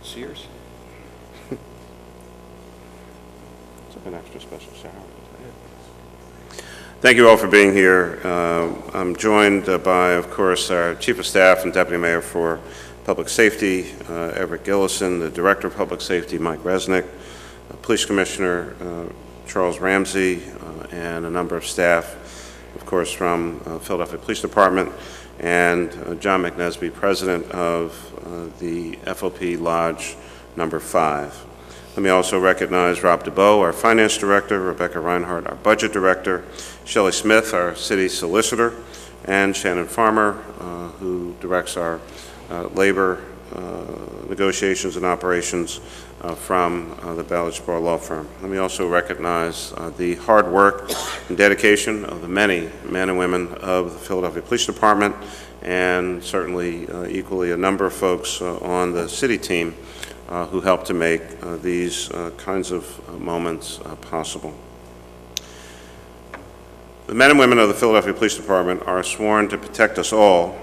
Sears? It's like an extra special shower. Thank you all for being here. I'm joined by, of course, our Chief of Staff and Deputy Mayor for Public Safety, Everett Gillison, the Director of Public Safety, Mike Resnick, Police Commissioner Charles Ramsey, and a number of staff, of course, from Philadelphia Police Department, and John McNesby, President of the F.O.P. Lodge Number 5. Let me also recognize Rob DeBoe, our Finance Director, Rebecca Reinhardt, our Budget Director, Shelley Smith, our City Solicitor, and Shannon Farmer, who directs our labor negotiations and operations from the Ballard Barr Law Firm. Let me also recognize the hard work and dedication of the many men and women of the Philadelphia Police Department, and certainly equally a number of folks on the city team who help to make these kinds of moments possible. The men and women of the Philadelphia Police Department are sworn to protect us all,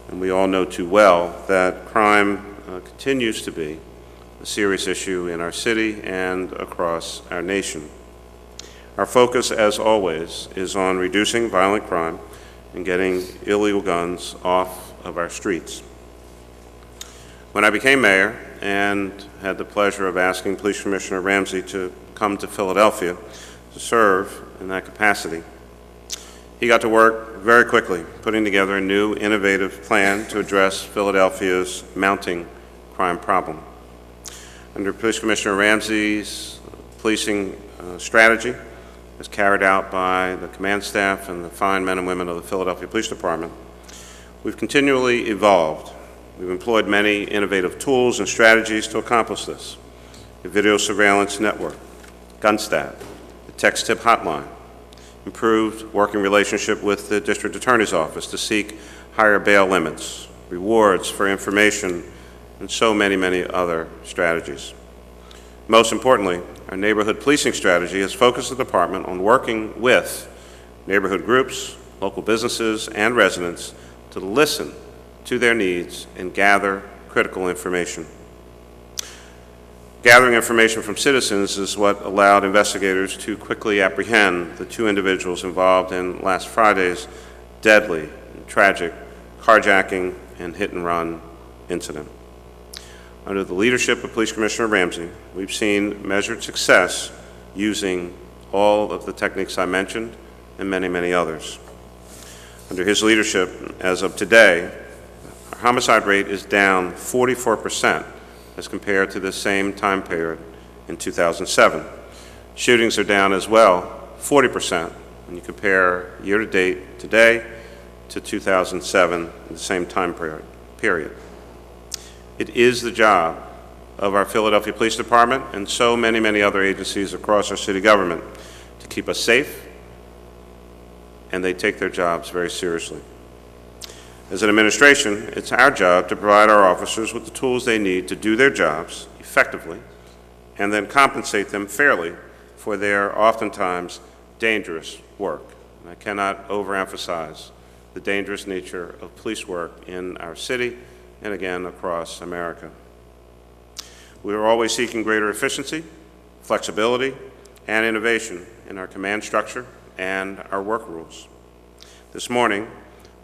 and we all know too well that crime continues to be a serious issue in our city and across our nation. Our focus, as always, is on reducing violent crime and getting illegal guns off of our streets. When I became mayor and had the pleasure of asking Police Commissioner Ramsey to come to Philadelphia to serve in that capacity, he got to work very quickly, putting together a new, innovative plan to address Philadelphia's mounting crime problem. Under Police Commissioner Ramsey's policing strategy, as carried out by the command staff and the fine men and women of the Philadelphia Police Department, we've continually evolved. We've employed many innovative tools and strategies to accomplish this: a video surveillance network, GunStat, the text tip hotline, improved working relationship with the District Attorney's Office to seek higher bail limits, rewards for information, and so many, many other strategies. Most importantly, our neighborhood policing strategy has focused the department on working with neighborhood groups, local businesses, and residents to listen to their needs and gather critical information. Gathering information from citizens is what allowed investigators to quickly apprehend the two individuals involved in last Friday's deadly and tragic carjacking and hit-and-run incident. Under the leadership of Police Commissioner Ramsey, we've seen measured success using all of the techniques I mentioned and many, many others. Under his leadership, as of today, our homicide rate is down 44% as compared to the same time period in 2007. Shootings are down as well, 40%, when you compare year-to-date today to 2007, the same time period. It is the job of our Philadelphia Police Department and so many, many other agencies across our city government to keep us safe, and they take their jobs very seriously. As an administration, it's our job to provide our officers with the tools they need to do their jobs effectively and then compensate them fairly for their oftentimes dangerous work. And I cannot overemphasize the dangerous nature of police work in our city and again across America. We are always seeking greater efficiency, flexibility, and innovation in our command structure and our work rules. This morning,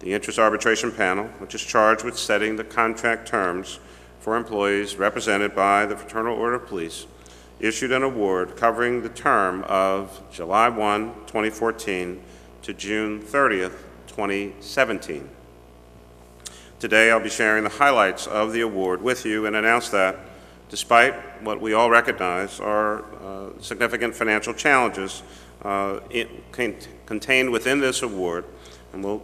the Interest Arbitration Panel, which is charged with setting the contract terms for employees represented by the Fraternal Order of Police, issued an award covering the term of July 1, 2014 to June 30th, 2017. Today, I'll be sharing the highlights of the award with you and announce that, despite what we all recognize are significant financial challenges contained within this award, and we'll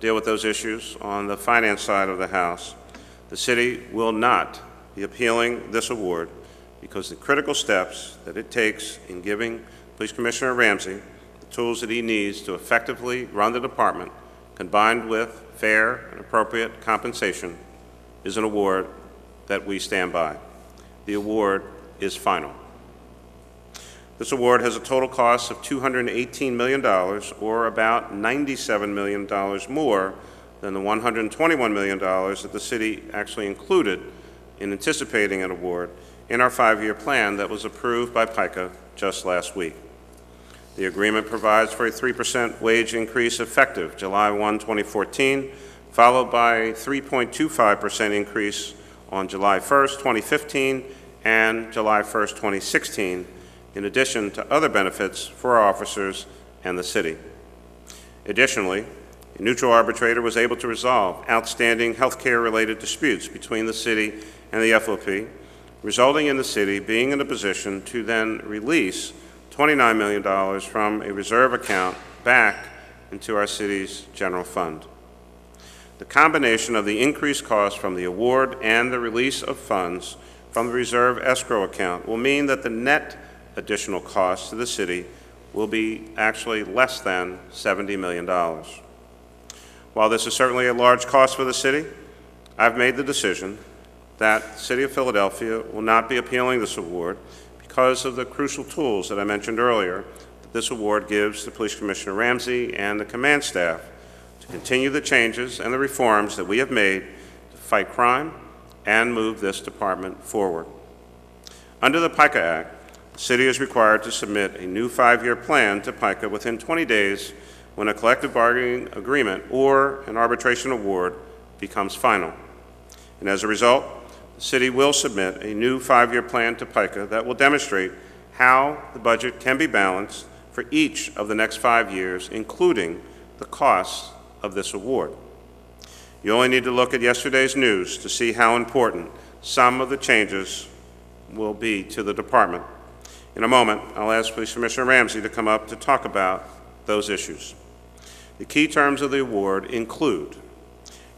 deal with those issues on the finance side of the House, the city will not be appealing this award because the critical steps that it takes in giving Police Commissioner Ramsey the tools that he needs to effectively run the department, combined with fair and appropriate compensation, is an award that we stand by. The award is final. This award has a total cost of $218 million, or about $97 million more than the $121 million that the city actually included in anticipating an award in our 5-year plan that was approved by PICA just last week. The agreement provides for a 3% wage increase effective July 1, 2014, followed by a 3.25% increase on July 1, 2015, and July 1, 2016, in addition to other benefits for our officers and the city. Additionally, a neutral arbitrator was able to resolve outstanding health care-related disputes between the city and the F.O.P., resulting in the city being in a position to then release $29 million from a reserve account back into our city's general fund. The combination of the increased costs from the award and the release of funds from the reserve escrow account will mean that the net additional cost to the city will be actually less than $70 million. While this is certainly a large cost for the city, I've made the decision that the City of Philadelphia will not be appealing this award because of the crucial tools that I mentioned earlier that this award gives to Police Commissioner Ramsey and the command staff to continue the changes and the reforms that we have made to fight crime and move this department forward. Under the PICA Act, the city is required to submit a new 5-year plan to PICA within 20 days when a collective bargaining agreement or an arbitration award becomes final. And as a result, the city will submit a new 5-year plan to PICA that will demonstrate how the budget can be balanced for each of the next 5 years, including the costs of this award. You only need to look at yesterday's news to see how important some of the changes will be to the department. In a moment, I'll ask Police Commissioner Ramsey to come up to talk about those issues. The key terms of the award include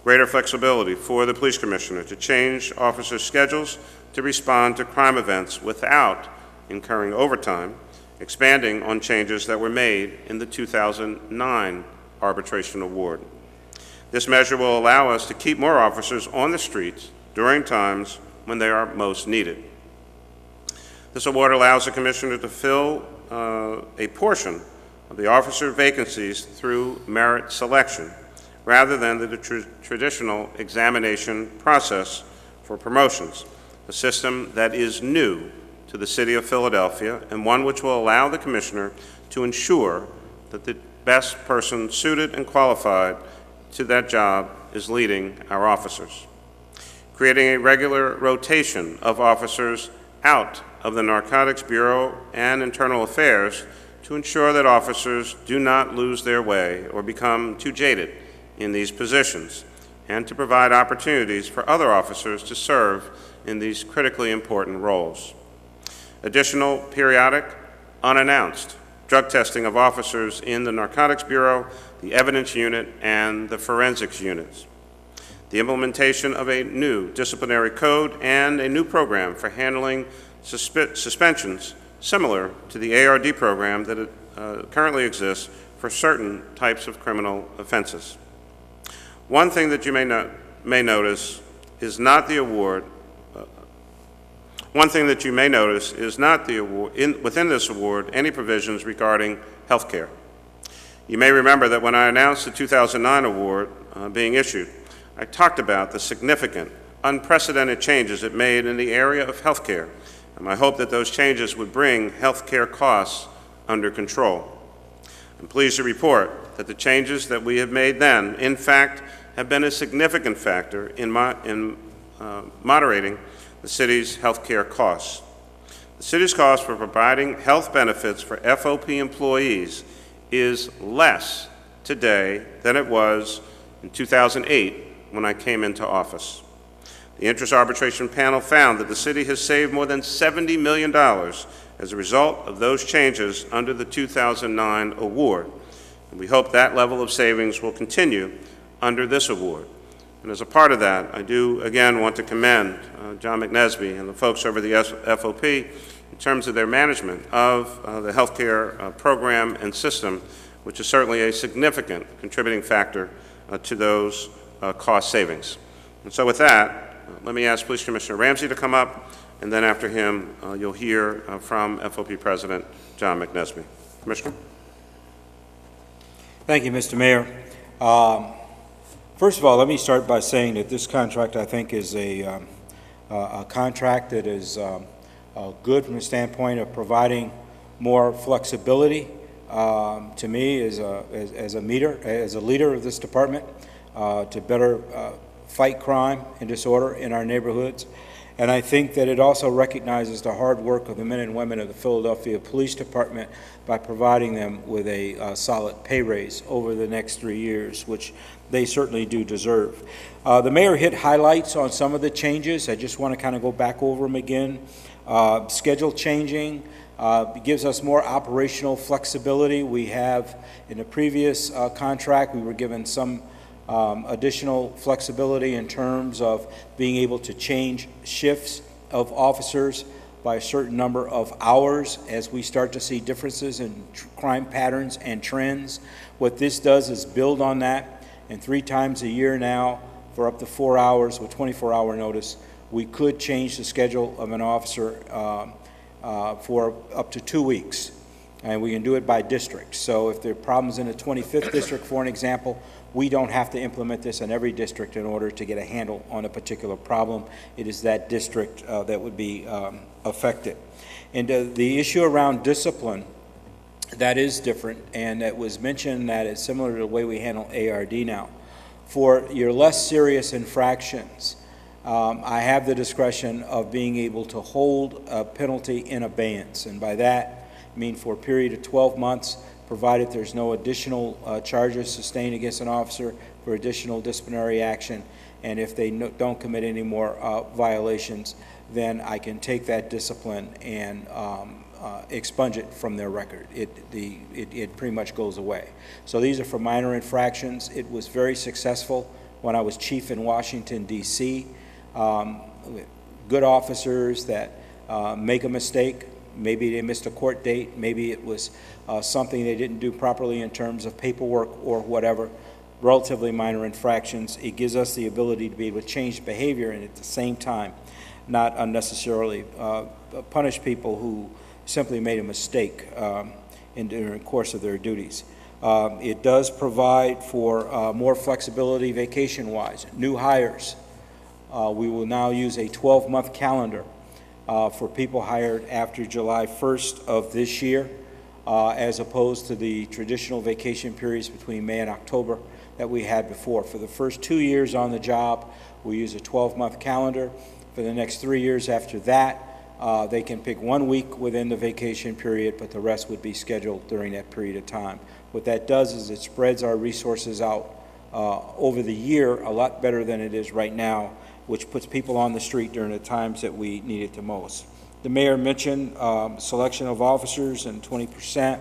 greater flexibility for the police commissioner to change officers' schedules to respond to crime events without incurring overtime, expanding on changes that were made in the 2009 arbitration award. This measure will allow us to keep more officers on the streets during times when they are most needed. This award allows the commissioner to fill a portion of the officer vacancies through merit selection, rather than the traditional examination process for promotions, a system that is new to the City of Philadelphia and one which will allow the Commissioner to ensure that the best person suited and qualified to that job is leading our officers. Creating a regular rotation of officers out of the Narcotics Bureau and Internal Affairs to ensure that officers do not lose their way or become too jaded in these positions, and to provide opportunities for other officers to serve in these critically important roles. Additional periodic, unannounced drug testing of officers in the Narcotics Bureau, the Evidence Unit, and the Forensics Units. The implementation of a new disciplinary code and a new program for handling suspensions similar to the ARD program that currently exists for certain types of criminal offenses. One thing that you may notice is not the award. Within this award any provisions regarding health care. You may remember that when I announced the 2009 award being issued, I talked about the significant, unprecedented changes it made in the area of health care, and my hope that those changes would bring health care costs under control. I'm pleased to report that the changes that we have made then, in fact, have been a significant factor in moderating the city's health care costs. The city's cost for providing health benefits for F.O.P. employees is less today than it was in 2008 when I came into office. The interest arbitration panel found that the city has saved more than $70 million as a result of those changes under the 2009 award. And we hope that level of savings will continue under this award. And as a part of that, I do again want to commend John McNesby and the folks over the F.O.P. in terms of their management of the healthcare program and system, which is certainly a significant contributing factor to those cost savings. And so with that, let me ask Police Commissioner Ramsey to come up, and then after him, you'll hear from F.O.P. President John McNesby. Commissioner. Thank you, Mr. Mayor. First of all, let me start by saying that this contract, I think, is a a contract that is good from the standpoint of providing more flexibility to me as a leader of this department to better fight crime and disorder in our neighborhoods. And I think that it also recognizes the hard work of the men and women of the Philadelphia Police Department by providing them with a solid pay raise over the next 3 years, which they certainly do deserve. The mayor hit highlights on some of the changes. I just want to kind of go back over them again. Schedule changing gives us more operational flexibility. We have, in the previous contract, we were given some additional flexibility in terms of being able to change shifts of officers by a certain number of hours as we start to see differences in crime patterns and trends. What this does is build on that, and 3 times a year now, for up to 4 hours with 24-hour notice, we could change the schedule of an officer for up to 2 weeks, and we can do it by district. So if there are problems in the 25th district, for an example, we don't have to implement this in every district in order to get a handle on a particular problem. It is that district that would be affected. And the issue around discipline, that is different, and it was mentioned that it's similar to the way we handle ARD now. For your less serious infractions, I have the discretion of being able to hold a penalty in abeyance, and by that I mean for a period of 12 months, provided there's no additional charges sustained against an officer for additional disciplinary action, and if they don't commit any more violations, then I can take that discipline and expunge it from their record. It pretty much goes away. So these are for minor infractions. It was very successful when I was chief in Washington, D.C. Good officers that make a mistake. Maybe they missed a court date. Maybe it was something they didn't do properly in terms of paperwork or whatever. Relatively minor infractions. It gives us the ability to be able to change behavior and at the same time not unnecessarily punish people who simply made a mistake in the course of their duties. It does provide for more flexibility vacation-wise. New hires. We will now use a 12-month calendar for people hired after July 1st of this year, as opposed to the traditional vacation periods between May and October that we had before. For the first 2 years on the job, we use a 12-month calendar. For the next 3 years after that, they can pick 1 week within the vacation period, but the rest would be scheduled during that period of time. What that does is it spreads our resources out over the year a lot better than it is right now, which puts people on the street during the times that we need it the most. The mayor mentioned selection of officers and 20%.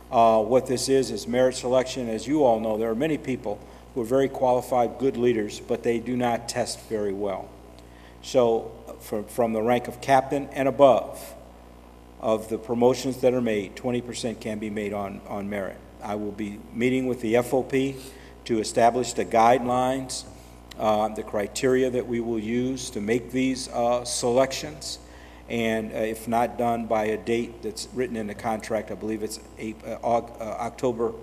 What this is merit selection. As you all know, there are many people who are very qualified, good leaders, but they do not test very well. So from the rank of captain and above, of the promotions that are made, 20% can be made on merit. I will be meeting with the F.O.P. to establish the guidelines, the criteria that we will use to make these selections, and if not done by a date that's written in the contract, I believe it's October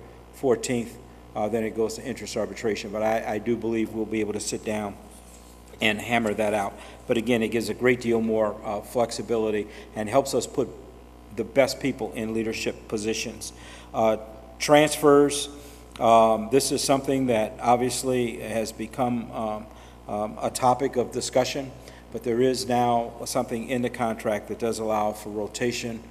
14th, then it goes to interest arbitration. But I do believe we'll be able to sit down and hammer that out. But again, it gives a great deal more flexibility and helps us put the best people in leadership positions. Transfers, this is something that obviously has become a topic of discussion, but there is now something in the contract that does allow for rotation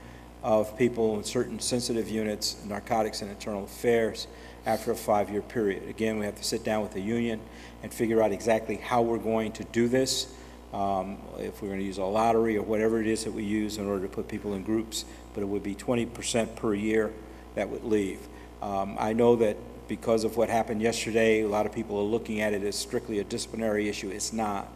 of people in certain sensitive units, narcotics and internal affairs, after a 5-year period. Again, we have to sit down with the union and figure out exactly how we're going to do this, if we're going to use a lottery or whatever it is that we use in order to put people in groups, but it would be 20% per year that would leave. I know that because of what happened yesterday, a lot of people are looking at it as strictly a disciplinary issue. It's not.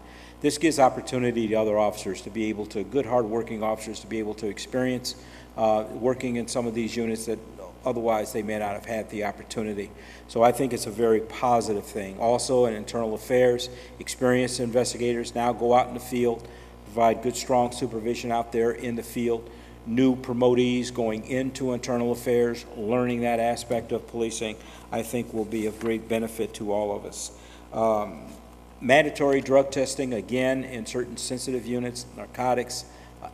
This gives opportunity to other officers to be able to, good, hard-working officers, to be able to experience working in some of these units that otherwise they may not have had the opportunity. So I think it's a very positive thing. Also in internal affairs, experienced investigators now go out in the field, provide good, strong supervision out there in the field. New promotees going into internal affairs, learning that aspect of policing, I think will be of great benefit to all of us. Mandatory drug testing, again, in certain sensitive units, narcotics,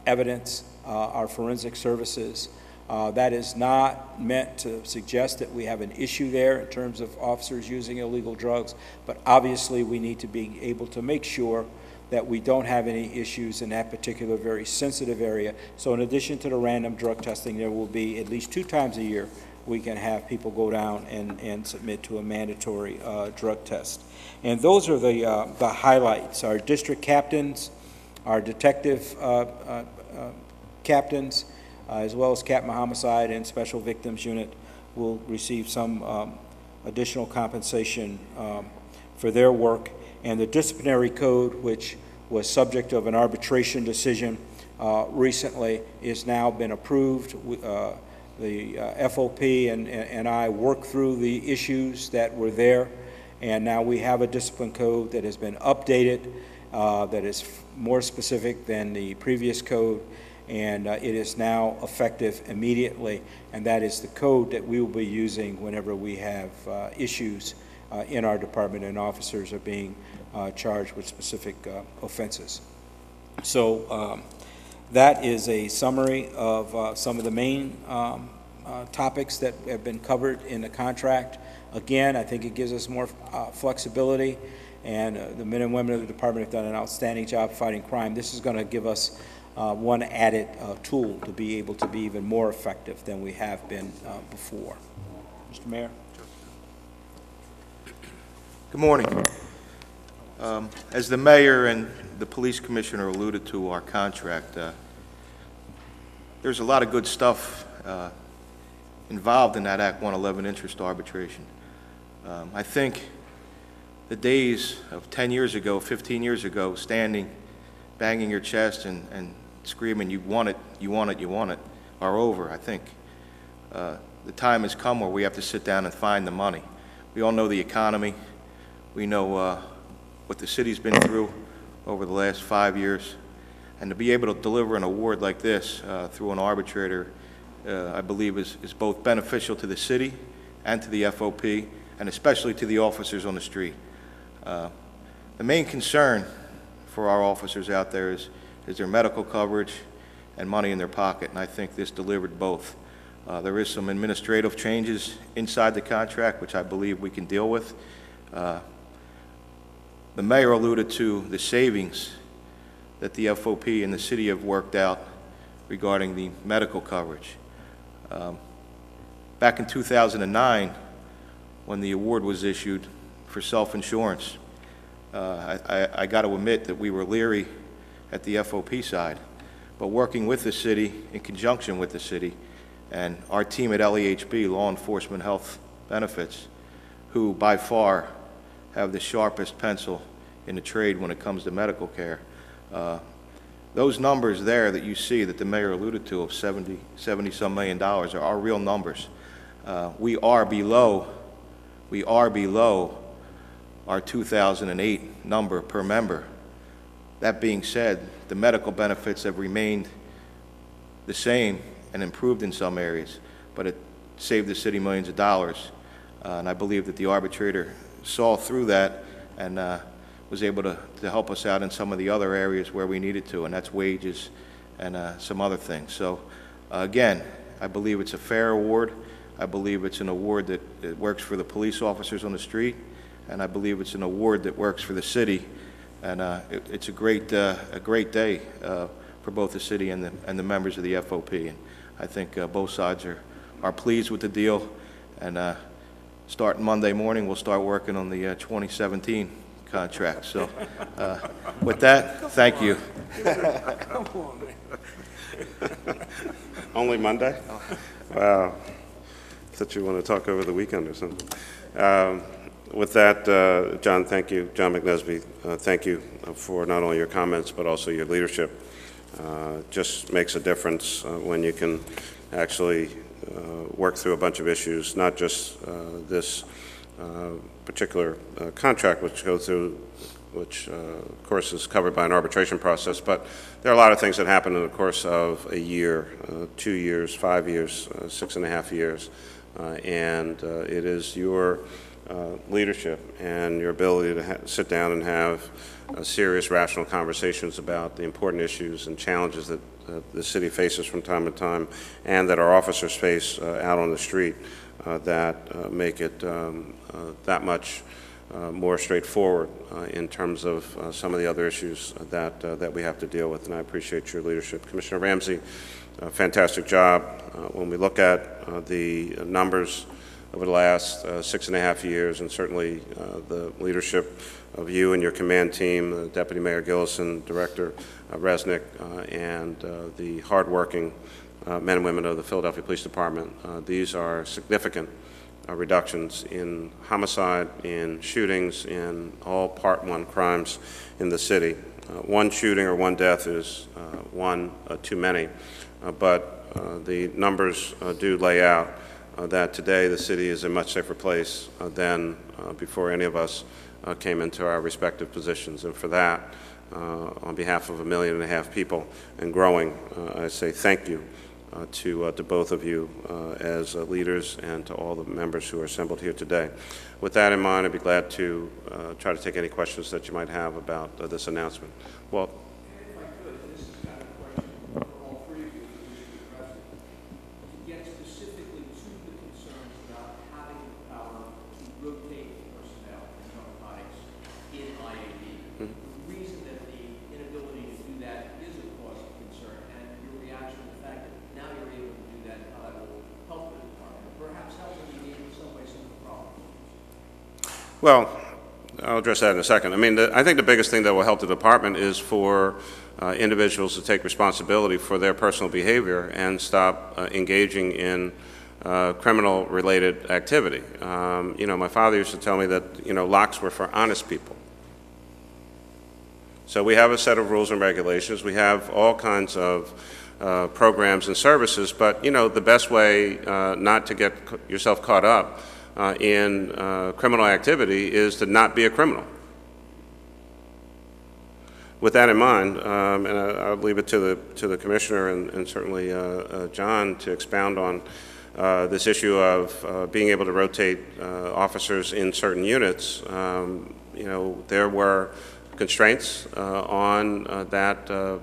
evidence, our forensic services. That is not meant to suggest that we have an issue there in terms of officers using illegal drugs, but obviously we need to be able to make sure that we don't have any issues in that particular very sensitive area. So in addition to the random drug testing, there will be at least 2 times a year we can have people go down and submit to a mandatory drug test. And those are the highlights. Our district captains, our detective captains, as well as Captain Homicide and Special Victims Unit will receive some additional compensation for their work. And the disciplinary code, which was subject of an arbitration decision recently, is now been approved. The F.O.P. and I worked through the issues that were there, and now we have a discipline code that has been updated, that is more specific than the previous code, and it is now effective immediately, and that is the code that we will be using whenever we have issues in our department and officers are being charged with specific offenses. So that is a summary of some of the main topics that have been covered in the contract. Again, I think it gives us more flexibility, and the men and women of the department have done an outstanding job fighting crime. This is going to give us one added tool to be able to be even more effective than we have been before. Mr. Mayor? Good morning. As the mayor and the police commissioner alluded to our contract, there's a lot of good stuff involved in that Act 111 interest arbitration. I think the days of 10 years ago, 15 years ago, standing, banging your chest and screaming, you want it, you want it, you want it, are over. I think the time has come where we have to sit down and find the money. We all know the economy. We know what the city's been through over the last 5 years. And to be able to deliver an award like this through an arbitrator, I believe is both beneficial to the city and to the F.O.P., and especially to the officers on the street. The main concern for our officers out there is their medical coverage and money in their pocket, and I think this delivered both. There is some administrative changes inside the contract, which I believe we can deal with. The mayor alluded to the savings that the F.O.P. and the city have worked out regarding the medical coverage. Back in 2009, when the award was issued for self-insurance, I got to admit that we were leery at the F.O.P. side, but working with the city, in conjunction with the city, and our team at LEHB, Law Enforcement Health Benefits, who by far have the sharpest pencil in the trade when it comes to medical care. Those numbers there that you see that the mayor alluded to of 70-some million dollars are real numbers. We are below our 2008 number per member. That being said, the medical benefits have remained the same and improved in some areas, but it saved the city millions of dollars. And I believe that the arbitrator saw through that and was able to help us out in some of the other areas where we needed to, and that's wages and some other things. So again, I believe it's a fair award. I believe it's an award that works for the police officers on the street, and I believe it's an award that works for the city. And it's a great day for both the city and the members of the F.O.P. And I think both sides are pleased with the deal. And starting Monday morning, we'll start working on the 2017 contract. So with that, thank you. Come on, man. Only Monday? Wow. I thought you want to talk over the weekend or something. With that, John, thank you. John McNesby, thank you for not only your comments but also your leadership. Just makes a difference when you can actually work through a bunch of issues, not just this particular contract which of course is covered by an arbitration process, but there are a lot of things that happen in the course of a year, 2 years, 5 years, 6.5 years, and it is your leadership and your ability to sit down and have serious, rational conversations about the important issues and challenges that the city faces from time to time, and that our officers face out on the street, that make it that much more straightforward in terms of some of the other issues that we have to deal with. And I appreciate your leadership. Commissioner Ramsey, fantastic job. When we look at the numbers over the last 6.5 years, and certainly the leadership of you and your command team, Deputy Mayor Gillison, Director Resnick, and the hardworking men and women of the Philadelphia Police Department, these are significant reductions in homicide, in shootings, in all Part 1 crimes in the city. One shooting or one death is one too many, but the numbers do lay out that today the city is a much safer place than before any of us came into our respective positions. And for that, on behalf of 1.5 million people and growing, I say thank you to both of you as leaders, and to all the members who are assembled here today. With that in mind, I'd be glad to try to take any questions that you might have about this announcement. Well, if I could, this is kind of a question for all three of you, Mr. President, to get specifically to the concerns about having the power to rotate personnel in narcotics in IAD. The reason that the inability to do that is a cause of concern, and your reaction to the fact that now you're able to do that, and how that will help the department, perhaps help alleviate in some way some of the problems. well, I'll address that in a second. I mean, I think the biggest thing that will help the department is for individuals to take responsibility for their personal behavior and stop engaging in criminal-related activity. You know, my father used to tell me that, you know, locks were for honest people. So we have a set of rules and regulations. We have all kinds of programs and services, but, you know, the best way not to get yourself caught up in criminal activity is to not be a criminal. With that in mind, and I'll leave it to the Commissioner and certainly John to expound on this issue of being able to rotate officers in certain units. You know, there were constraints on that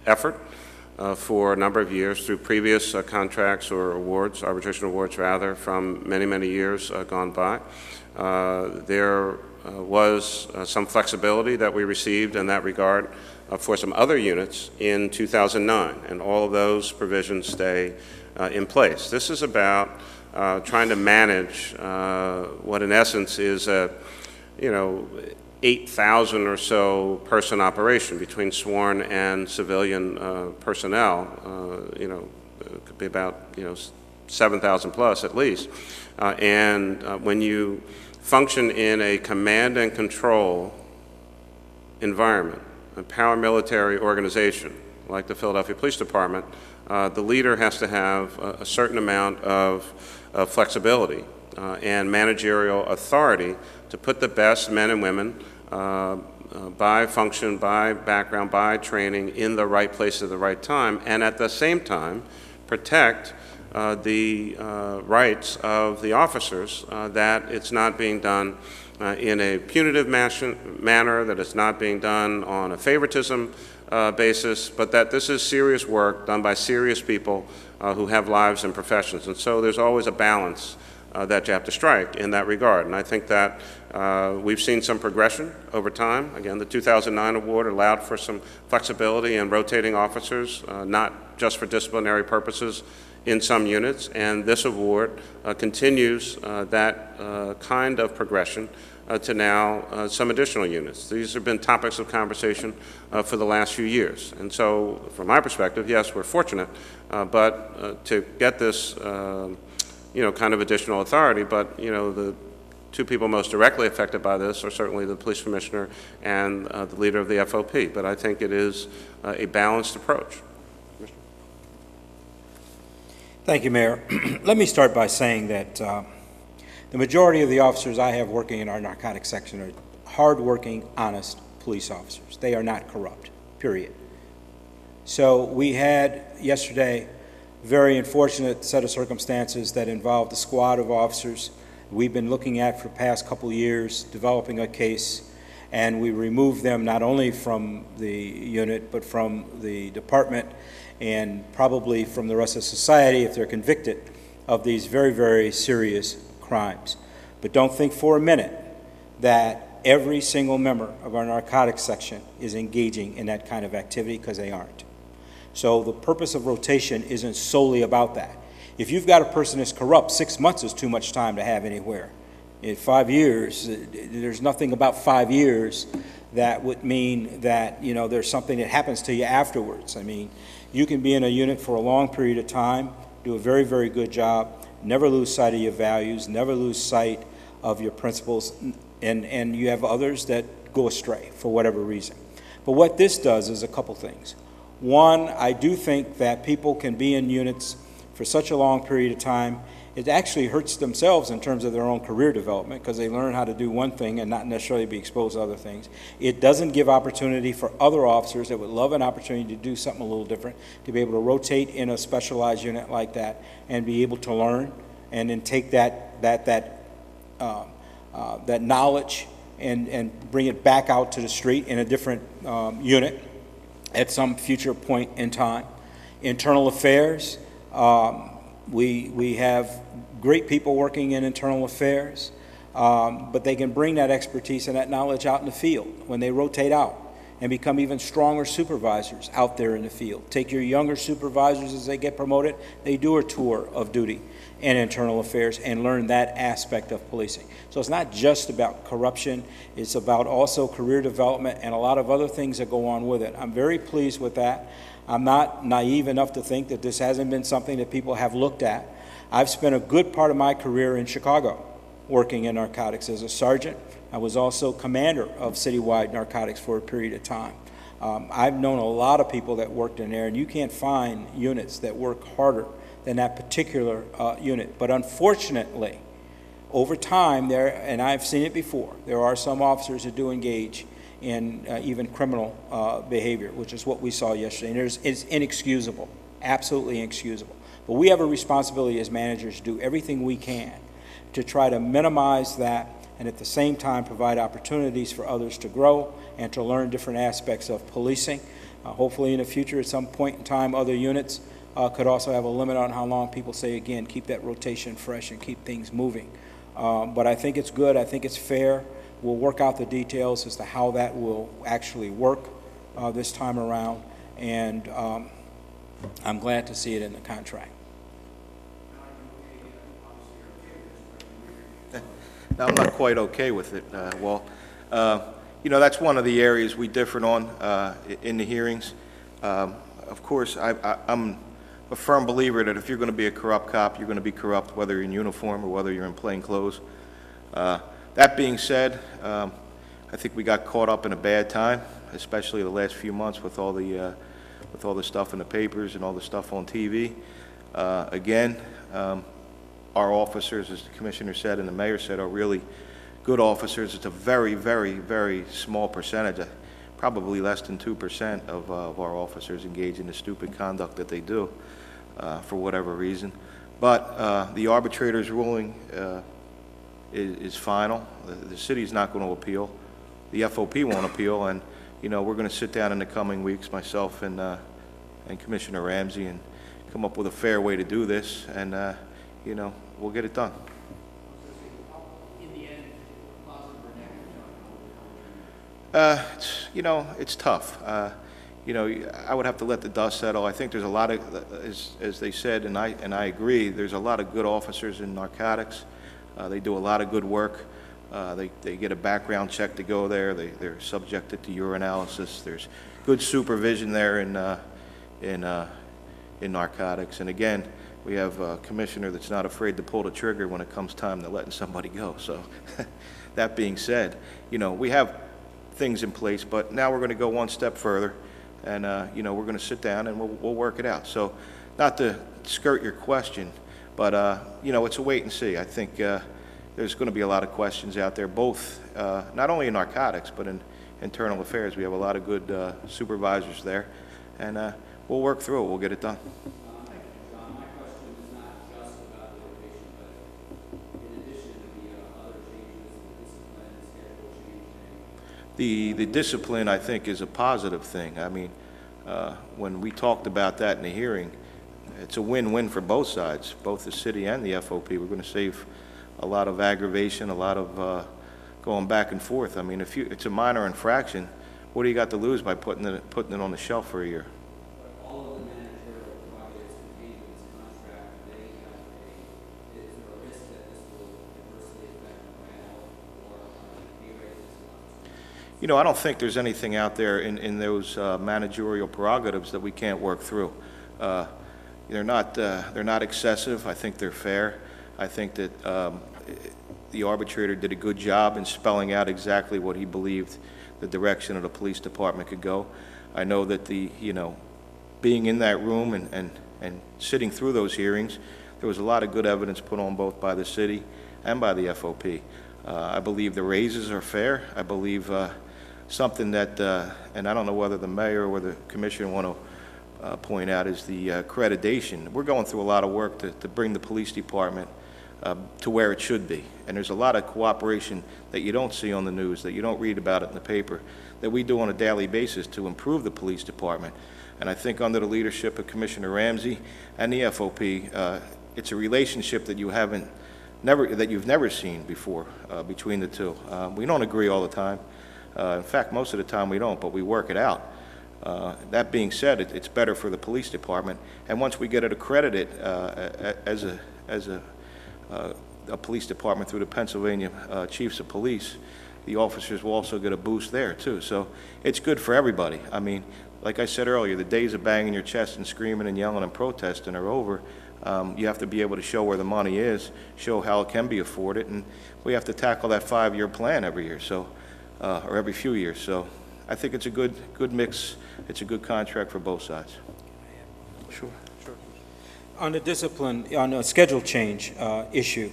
effort for a number of years through previous contracts or awards, arbitration awards rather, from many, many years gone by. There was some flexibility that we received in that regard for some other units in 2009, and all of those provisions stay in place. This is about trying to manage what in essence is a, you know, 8,000 or so person operation between sworn and civilian personnel. You know, it could be about, you know, 7,000 plus at least. And when you function in a command and control environment, a paramilitary organization like the Philadelphia Police Department, the leader has to have a certain amount of flexibility and managerial authority to put the best men and women by function, by background, by training in the right place at the right time, and at the same time protect the rights of the officers, that it's not being done in a punitive manner, that it's not being done on a favoritism basis, but that this is serious work done by serious people who have lives and professions. And so there's always a balance that you have to strike in that regard. And I think that we've seen some progression over time. Again, the 2009 award allowed for some flexibility in rotating officers, not just for disciplinary purposes in some units, and this award continues that kind of progression to now some additional units. These have been topics of conversation for the last few years. And so from my perspective, yes, we're fortunate, but to get this you know, kind of additional authority, but, you know, the two people most directly affected by this are certainly the police commissioner and the leader of the F.O.P. But I think it is a balanced approach. Thank you, Mayor. Let me start by saying that the majority of the officers I have working in our narcotics section are hardworking, honest police officers. They are not corrupt, period. So we had yesterday a very unfortunate set of circumstances that involved a squad of officers we've been looking at for the past couple years, developing a case, and we removed them not only from the unit, but from the department, and probably from the rest of society if they're convicted of these very, very serious crimes. But don't think for a minute that every single member of our narcotics section is engaging in that kind of activity, because they aren't. So the purpose of rotation isn't solely about that. If you've got a person that's corrupt, 6 months is too much time to have anywhere. In 5 years, there's nothing about 5 years that would mean that, you know, there's something that happens to you afterwards. I mean, you can be in a unit for a long period of time, do a very, very good job, never lose sight of your values, never lose sight of your principles, and you have others that go astray for whatever reason. But what this does is a couple things. One, I do think that people can be in units for such a long period of time, it actually hurts themselves in terms of their own career development, because they learn how to do one thing and not necessarily be exposed to other things. It doesn't give opportunity for other officers that would love an opportunity to do something a little different, to be able to rotate in a specialized unit like that and be able to learn and then take that knowledge and bring it back out to the street in a different unit at some future point in time. Internal affairs, we have great people working in internal affairs, but they can bring that expertise and that knowledge out in the field when they rotate out and become even stronger supervisors out there in the field. Take your younger supervisors as they get promoted, they do a tour of duty and internal affairs and learn that aspect of policing. So it's not just about corruption, it's about also career development and a lot of other things that go on with it. I'm very pleased with that. I'm not naive enough to think that this hasn't been something that people have looked at. I've spent a good part of my career in Chicago working in narcotics as a sergeant. I was also commander of citywide narcotics for a period of time. I've known a lot of people that worked in there, and you can't find units that work harder than that particular unit. But unfortunately, over time, and I've seen it before, there are some officers that do engage in even criminal behavior, which is what we saw yesterday. And it's inexcusable, absolutely inexcusable. But we have a responsibility as managers to do everything we can to try to minimize that and at the same time provide opportunities for others to grow and to learn different aspects of policing. Hopefully in the future, at some point in time, other units could also have a limit on how long people say, again, keep that rotation fresh and keep things moving. But I think it's good. I think it's fair. We'll work out the details as to how that will actually work this time around, and I'm glad to see it in the contract. No, I'm not quite okay with it, you know, that's one of the areas we differed on in the hearings. Of course, I'm a firm believer that if you're going to be a corrupt cop, you're going to be corrupt whether you're in uniform or whether you're in plain clothes. That being said, I think we got caught up in a bad time, especially the last few months with all the stuff in the papers and all the stuff on TV. Again, our officers, as the commissioner said and the mayor said, are really good officers. It's a very, very, very small percentage, probably less than 2% of our officers engage in the stupid conduct that they do for whatever reason. But the arbitrator's ruling is final. The city's not going to appeal. The F.O.P. won't appeal, and you know, we're going to sit down in the coming weeks, myself and Commissioner Ramsey, and come up with a fair way to do this, and you know, we'll get it done. In the end, positive or negative? You know, it's tough. You know, I would have to let the dust settle. I think there's a lot of, as they said, and I agree, there's a lot of good officers in narcotics. They do a lot of good work. They get a background check to go there. They're subjected to urinalysis. There's good supervision there in narcotics. And again, we have a commissioner that's not afraid to pull the trigger when it comes time to letting somebody go. So that being said, you know, we have things in place, but now we're going to go one step further, and you know, we're going to sit down and we'll work it out. So not to skirt your question, but you know, it's a wait and see. I think there's going to be a lot of questions out there, both not only in narcotics, but in internal affairs. We have a lot of good supervisors there, and we'll work through it. We'll get it done. My question is not just about the rotation, but in addition to the The discipline, I think, is a positive thing. I mean, when we talked about that in the hearing, it's a win-win for both sides, both the city and the FOP. We're going to save a lot of aggravation, a lot of going back and forth. I mean, if it's a minor infraction, what do you got to lose by putting it on the shelf for a year? All of the managerial prerogatives contained in this contract, is there a risk that this will adversely affect morale or pay raises? You know, I don't think there's anything out there in those managerial prerogatives that we can't work through. They're not excessive. I think they're fair. I think that the arbitrator did a good job in spelling out exactly what he believed the direction of the police department could go. I know that being in that room and sitting through those hearings, there was a lot of good evidence put on both by the city and by the FOP. I believe the raises are fair. I believe something that, and I don't know whether the mayor or the commissioner want to point out, is the accreditation. We're going through a lot of work to bring the police department to where it should be. And there's a lot of cooperation that you don't see on the news, that you don't read about it in the paper, that we do on a daily basis to improve the police department. And I think under the leadership of Commissioner Ramsey and the FOP, it's a relationship that you've never seen before between the two. We don't agree all the time. In fact, most of the time we don't, but we work it out. That being said, it's better for the police department. And once we get it accredited as a police department through the Pennsylvania Chiefs of Police, the officers will also get a boost there too. So it's good for everybody. I mean, like I said earlier, the days of banging your chest and screaming and yelling and protesting are over. You have to be able to show where the money is, show how it can be afforded, and we have to tackle that 5-year plan every year, so or every few years. So I think it's a good mix. It's a good contract for both sides. Sure. On the discipline, on the schedule change issue,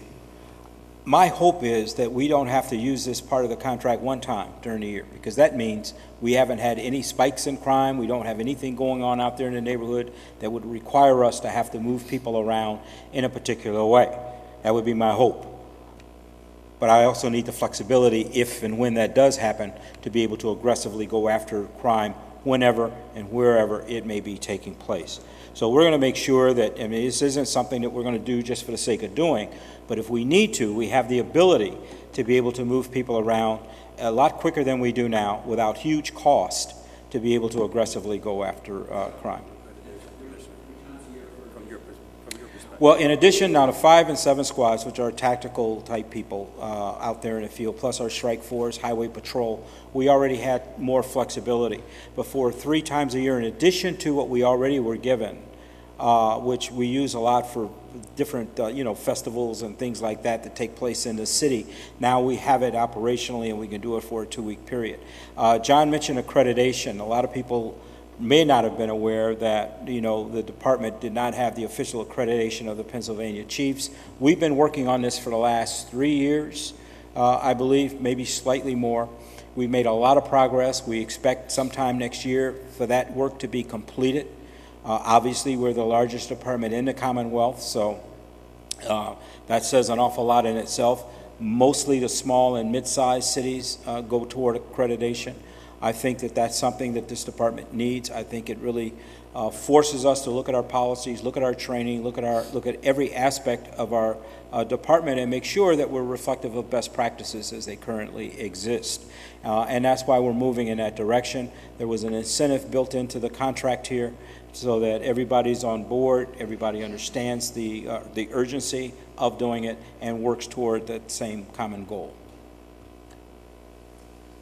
my hope is that we don't have to use this part of the contract one time during the year, because that means we haven't had any spikes in crime, we don't have anything going on out there in the neighborhood that would require us to have to move people around in a particular way. That would be my hope. But I also need the flexibility, if and when that does happen, to be able to aggressively go after crime whenever and wherever it may be taking place. So we're going to make sure that, I mean, this isn't something that we're going to do just for the sake of doing, but if we need to, we have the ability to be able to move people around a lot quicker than we do now without huge cost to be able to aggressively go after crime. Well, in addition, now to 5 and 7 squads, which are tactical type people out there in the field, plus our strike force, highway patrol, we already had more flexibility. But for 3 times a year, in addition to what we already were given, which we use a lot for different, festivals and things like that take place in the city. Now we have it operationally and we can do it for a 2-week period. John mentioned accreditation. A lot of people may not have been aware that, the department did not have the official accreditation of the Pennsylvania Chiefs. We've been working on this for the last 3 years, I believe, maybe slightly more. We've made a lot of progress. We expect sometime next year for that work to be completed. Obviously, we're the largest department in the Commonwealth, so that says an awful lot in itself. Mostly the small and mid-sized cities go toward accreditation. I think that that's something that this department needs. I think it really forces us to look at our policies, look at our training, look at every aspect of our department and make sure that we're reflective of best practices as they currently exist. And that's why we're moving in that direction. There was an incentive built into the contract here so that everybody's on board, everybody understands the urgency of doing it and works toward that same common goal.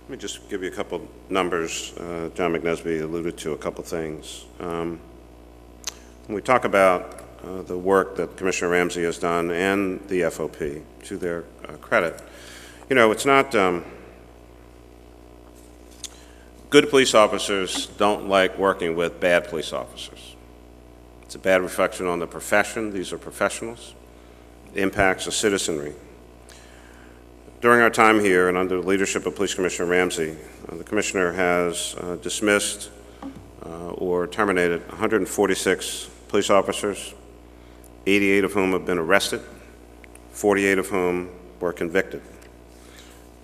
Let me just give you a couple numbers. John McNesby alluded to a couple things. When we talk about the work that Commissioner Ramsey has done and the FOP, to their credit, it's not good police officers don't like working with bad police officers. It's a bad reflection on the profession. These are professionals. It impacts the citizenry. During our time here and under the leadership of Police Commissioner Ramsey, the Commissioner has dismissed or terminated 146 police officers, 88 of whom have been arrested, 48 of whom were convicted.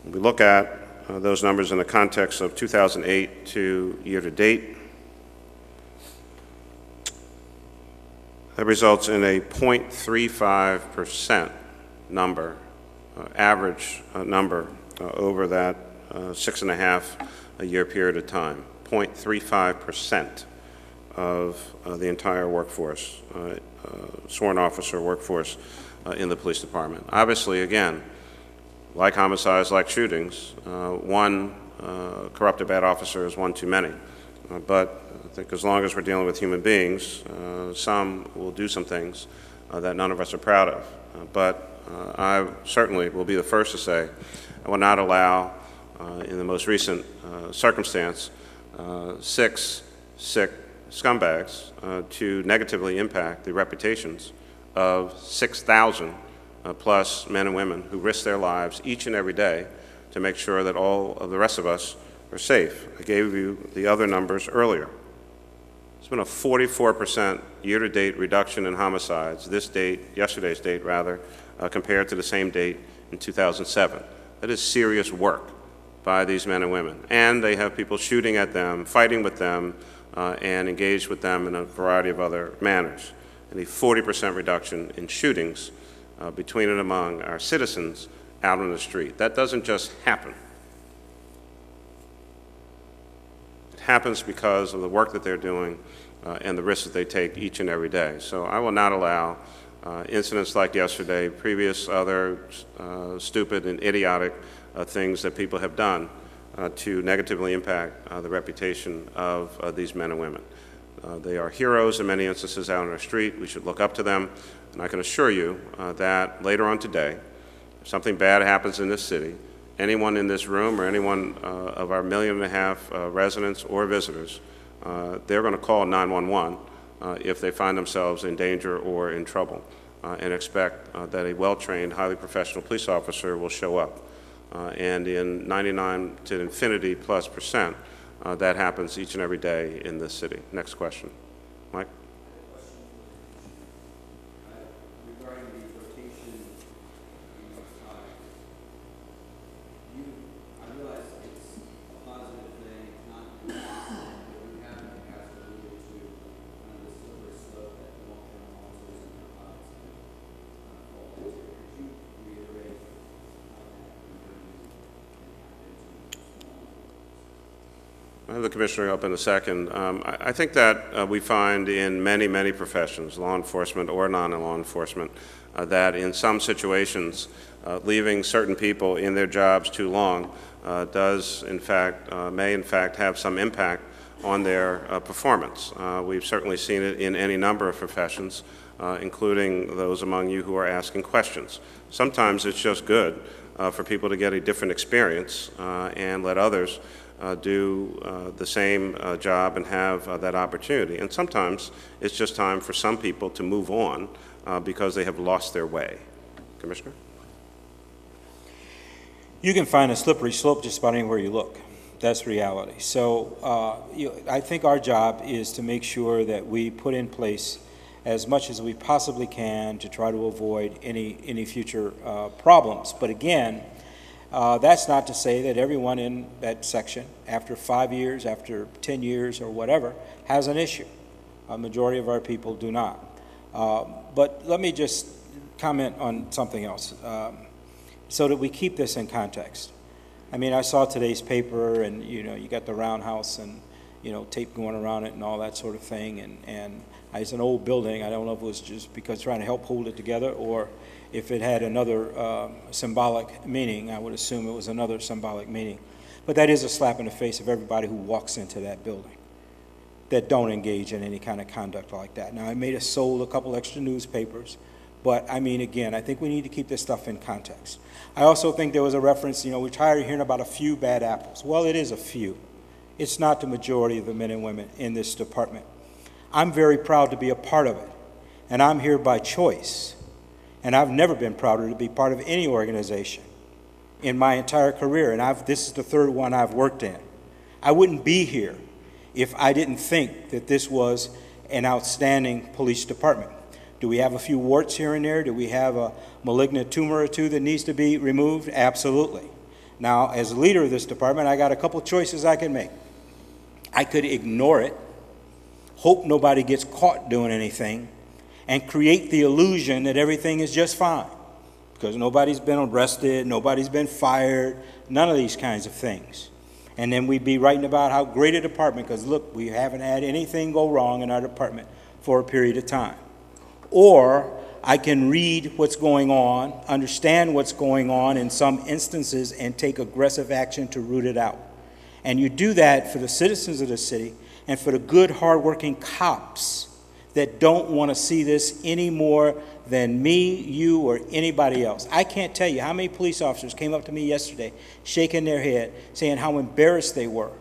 We look at those numbers in the context of 2008 to year-to-date, that results in a 0.35% number, average number over that 6.5-year period of time. 0.35% of the entire workforce, sworn officer workforce in the police department. Obviously, again, like homicides, like shootings, one corrupted bad officer is one too many. But I think as long as we're dealing with human beings, some will do some things that none of us are proud of. But I certainly will be the first to say I will not allow, in the most recent circumstance, 6 sick scumbags to negatively impact the reputations of 6,000 plus men and women who risk their lives each and every day to make sure that all of the rest of us are safe. I gave you the other numbers earlier. There's been a 44% year-to-date reduction in homicides, yesterday's date rather, compared to the same date in 2007. That is serious work by these men and women. And they have people shooting at them, fighting with them, and engaged with them in a variety of other manners. And a 40% reduction in shootings between and among our citizens out on the street. That doesn't just happen. It happens because of the work that they're doing and the risks that they take each and every day. So I will not allow incidents like yesterday, previous other stupid and idiotic things that people have done to negatively impact the reputation of these men and women. They are heroes in many instances out on our street. We should look up to them. And I can assure you that later on today, if something bad happens in this city, anyone in this room or anyone of our 1.5 million residents or visitors, they're going to call 911 if they find themselves in danger or in trouble, and expect that a well-trained, highly professional police officer will show up. And in 99 to infinity plus %, that happens each and every day in this city. Next question. Mike? Regarding the rotation, I realize it's a positive thing, it's not but we have in the past alluded to kind of the slippery slope that long-term officers and their pilots can fall into. Could you reiterate how that can I have the Commissioner up in a second. I think that we find in many, many professions, law enforcement or non-law enforcement, that in some situations, leaving certain people in their jobs too long may in fact have some impact on their performance. We've certainly seen it in any number of professions, including those among you who are asking questions. Sometimes it's just good for people to get a different experience and let others do the same job and have that opportunity. And sometimes it's just time for some people to move on because they have lost their way. Commissioner? You can find a slippery slope just about anywhere you look. That's reality. So I think our job is to make sure that we put in place as much as we possibly can to try to avoid any future problems. But again, that's not to say that everyone in that section, after 5 years, after 10 years, or whatever, has an issue. A majority of our people do not. But let me just comment on something else so that we keep this in context. I mean, I saw today's paper, and you got the roundhouse and tape going around it and all that sort of thing. And it's an old building. I don't know if it was just because trying to help hold it together, or if it had another symbolic meaning. I would assume it was another symbolic meaning. But that is a slap in the face of everybody who walks into that building that don't engage in any kind of conduct like that. Now, I may have sold a couple extra newspapers, but I mean, again, I think we need to keep this stuff in context. I also think there was a reference, we're tired of hearing about a few bad apples. Well, it is a few. It's not the majority of the men and women in this department. I'm very proud to be a part of it, and I'm here by choice. And I've never been prouder to be part of any organization in my entire career, and this is the third one I've worked in. I wouldn't be here if I didn't think that this was an outstanding police department. Do we have a few warts here and there? Do we have a malignant tumor or two that needs to be removed? Absolutely. Now, as leader of this department, I got a couple choices I can make. I could ignore it, hope nobody gets caught doing anything, and create the illusion that everything is just fine, because nobody's been arrested, nobody's been fired, none of these kinds of things. And then we'd be writing about how great a department, because look, we haven't had anything go wrong in our department for a period of time. Or I can read what's going on, understand what's going on in some instances, and take aggressive action to root it out. And you do that for the citizens of the city and for the good, hardworking cops that don't want to see this any more than me, you, or anybody else. I can't tell you how many police officers came up to me yesterday shaking their head, saying how embarrassed they were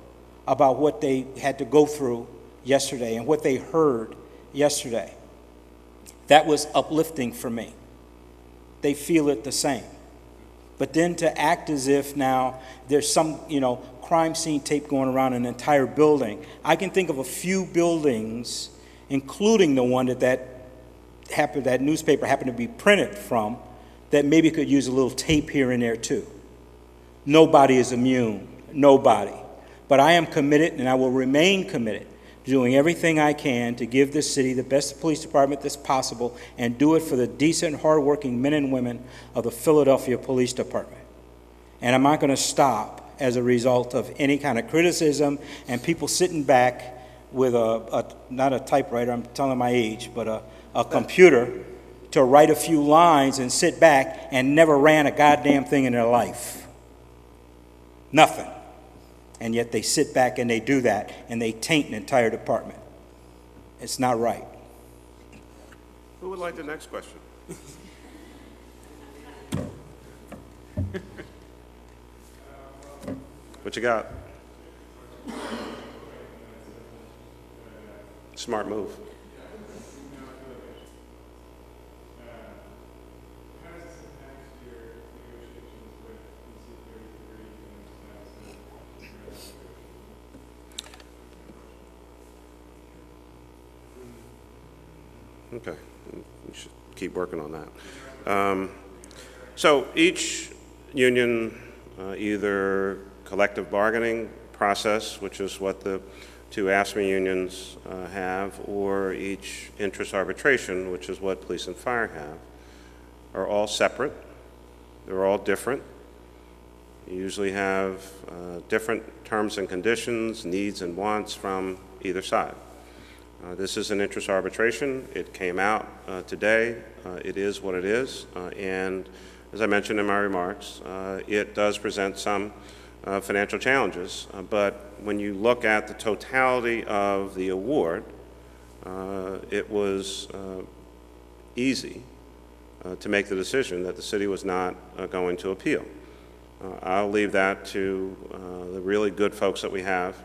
about what they had to go through yesterday and what they heard yesterday. That was uplifting for me. They feel it the same. But then to act as if now there's some, crime scene tape going around an entire building. I can think of a few buildings, including the one that newspaper happened to be printed from, that maybe could use a little tape here and there too. Nobody is immune. Nobody. But I am committed, and I will remain committed, doing everything I can to give this city the best police department that's possible, and do it for the decent, hardworking men and women of the Philadelphia Police Department. And I'm not going to stop as a result of any kind of criticism and people sitting back with not a typewriter, I'm telling my age, but a computer to write a few lines and sit back and never ran a goddamn thing in their life. Nothing. And yet they sit back and they do that, and they taint an entire department. It's not right. Who would like the next question? What you got? Smart move. Okay, we should keep working on that. So each union, either collective bargaining process, which is what the two ASME unions have, or each interest arbitration, which is what police and fire have, are all separate. They're all different. You usually have different terms and conditions, needs and wants from either side. This is an interest arbitration. It came out today. It is what it is. And as I mentioned in my remarks, it does present some financial challenges. But when you look at the totality of the award, it was easy to make the decision that the city was not going to appeal. I'll leave that to the really good folks that we have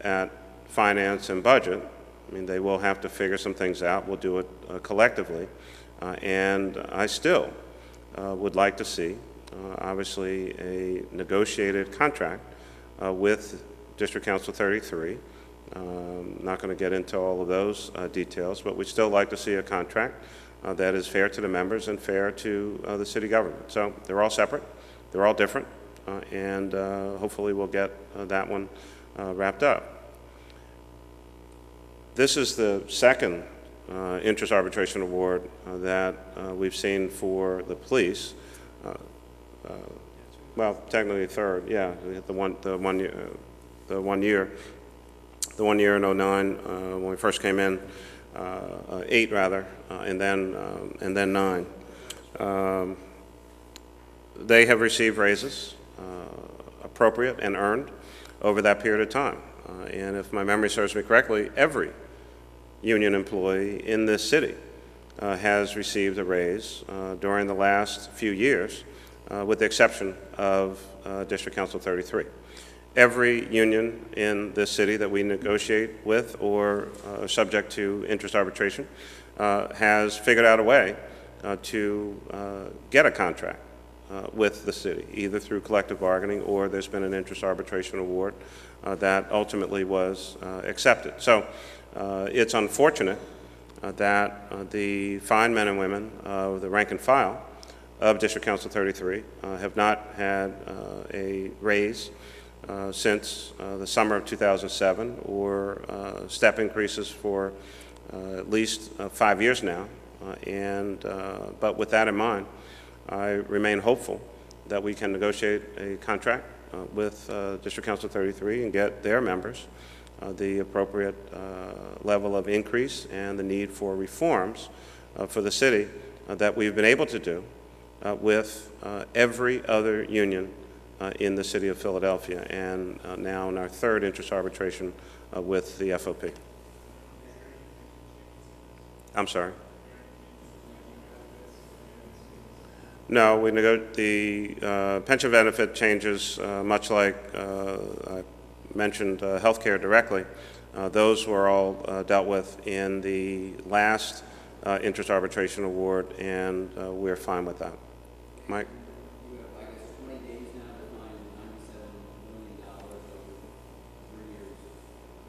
at Finance and Budget. I mean, they will have to figure some things out. We'll do it collectively. And I still would like to see, obviously, a negotiated contract with District Council 33. Not going to get into all of those details, but we'd still like to see a contract that is fair to the members and fair to the city government. So they're all separate. They're all different. And hopefully we'll get that one wrapped up. This is the second interest arbitration award that we've seen for the police. Well, technically third, yeah. The one year in 09 when we first came in, 8 rather, and then 9. They have received raises, appropriate and earned, over that period of time. And if my memory serves me correctly, every union employee in this city has received a raise during the last few years, with the exception of District Council 33. Every union in this city that we negotiate with or are subject to interest arbitration has figured out a way to get a contract with the city, either through collective bargaining or there's been an interest arbitration award that ultimately was accepted. So it's unfortunate that the fine men and women of the rank and file of District Council 33 have not had a raise since the summer of 2007 or step increases for at least 5 years now. But with that in mind, I remain hopeful that we can negotiate a contract with District Council 33 and get their members the appropriate level of increase and the need for reforms for the city that we've been able to do with every other union in the city of Philadelphia, and now in our third interest arbitration with the F.O.P. I'm sorry. No, the pension benefit changes, much like I mentioned health care directly. Those were all dealt with in the last interest arbitration award, and we're fine with that. Mike? You have, I guess, 20 days now to find $97 million over 3 years.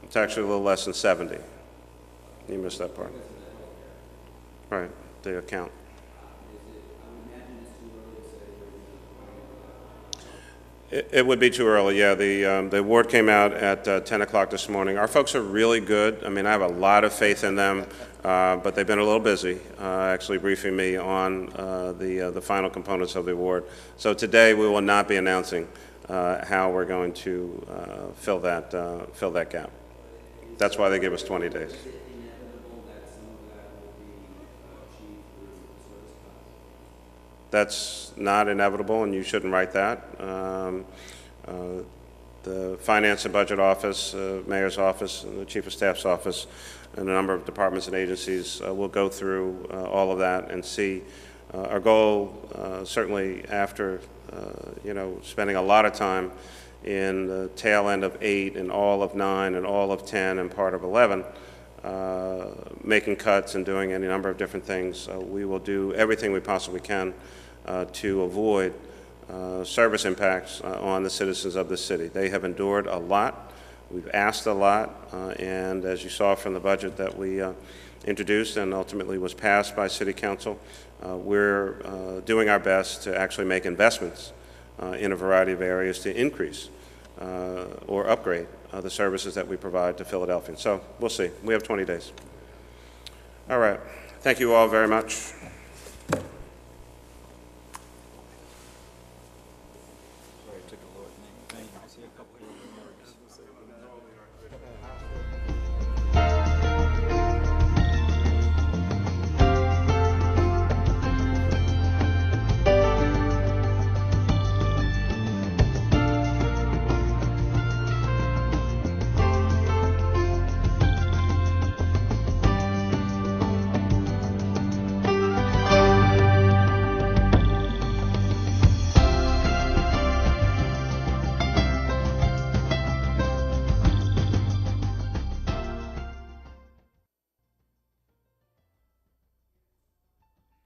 It's actually a little less than 70. You missed that part. Because of the healthcare. Right, the account. I would imagine it's too early to say where you're It would be too early, yeah. The award came out at 10 o'clock this morning. Our folks are really good. I mean, I have a lot of faith in them, but they've been a little busy actually briefing me on the final components of the award. So today we will not be announcing how we're going to fill that gap. That's why they give us 20 days. Is it inevitable that some of that will be achieved through service cuts? That's not inevitable, and you shouldn't write that. The Finance and Budget Office, Mayor's Office, and the Chief of Staff's Office, and a number of departments and agencies will go through all of that and see. Our goal, certainly after, spending a lot of time in the tail end of 8 and all of 9 and all of 10 and part of 11, making cuts and doing any number of different things, we will do everything we possibly can to avoid service impacts on the citizens of the city. They have endured a lot. We've asked a lot, and as you saw from the budget that we introduced and ultimately was passed by City Council, we're doing our best to actually make investments in a variety of areas to increase or upgrade the services that we provide to Philadelphians. So we'll see. We have 20 days. All right. Thank you all very much.